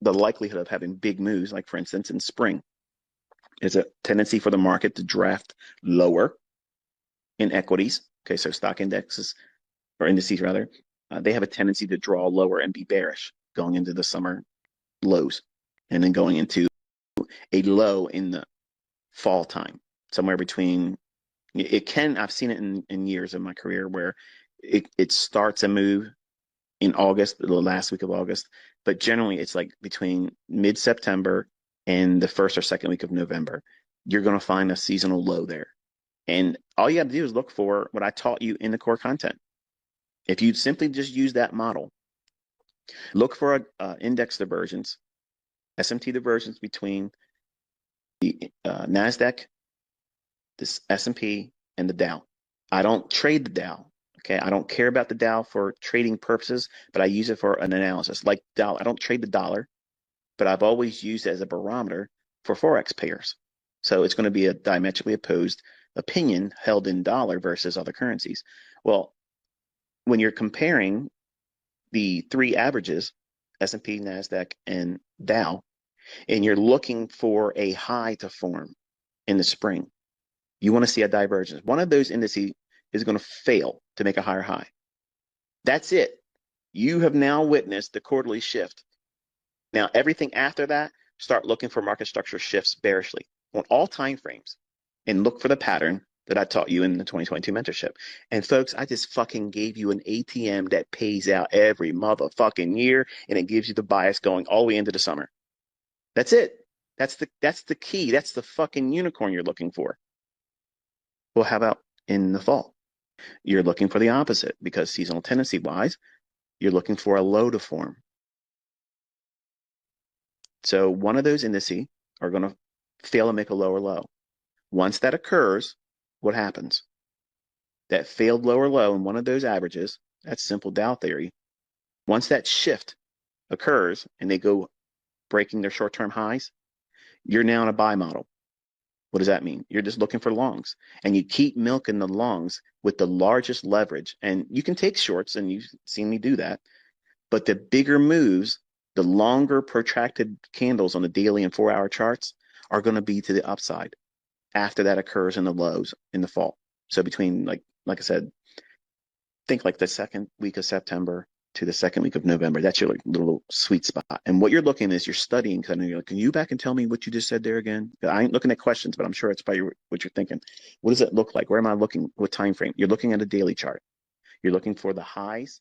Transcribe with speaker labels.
Speaker 1: the likelihood of having big moves, like for instance in spring, is a tendency for the market to draft lower in equities. Okay, so stock indexes or indices rather, they have a tendency to draw lower and be bearish going into the summer lows, and then going into a low in the fall time, somewhere between. It can, I've seen it in years of my career where it starts a move in August, the last week of August, but generally it's like between mid-September and the first or second week of November. You're going to find a seasonal low there. And all you have to do is look for what I taught you in the core content. If you simply just use that model, look for a index divergence, SMT divergence between the NASDAQ, this S&P, and the Dow. I don't trade the Dow. Okay, I don't care about the Dow for trading purposes, but I use it for an analysis. Like dollar, I don't trade the dollar, but I've always used it as a barometer for Forex pairs. So it's going to be a diametrically opposed opinion held in dollar versus other currencies. Well, when you're comparing the three averages, S&P, NASDAQ, and Dow, and you're looking for a high to form in the spring, you want to see a divergence. One of those indices is going to fail to make a higher high. That's it. You have now witnessed the quarterly shift. Now, everything after that, start looking for market structure shifts bearishly on all time frames and look for the pattern that I taught you in the 2022 mentorship. And folks, I just fucking gave you an ATM that pays out every motherfucking year, and it gives you the bias going all the way into the summer. That's it. That's the key. That's the fucking unicorn you're looking for. Well, how about in the fall? You're looking for the opposite, because seasonal tendency wise, you're looking for a low to form. So one of those indices are going to fail to make a lower low. Once that occurs, what happens? That failed lower low in one of those averages, that's simple Dow theory. Once that shift occurs and they go breaking their short-term highs, you're now in a buy model. What does that mean? You're just looking for longs, and you keep milking the longs with the largest leverage. And you can take shorts, and you've seen me do that. But the bigger moves, the longer protracted candles on the daily and 4-hour charts are going to be to the upside after that occurs in the lows in the fall. So between, like I said, think like the second week of September to the second week of November. That's your like little sweet spot. And what you're looking is you're studying, because I know you're like, can you back and tell me what you just said there again? I ain't looking at questions, but I'm sure it's probably what you're thinking. What does it look like? Where am I looking? What time frame? You're looking at a daily chart. You're looking for the highs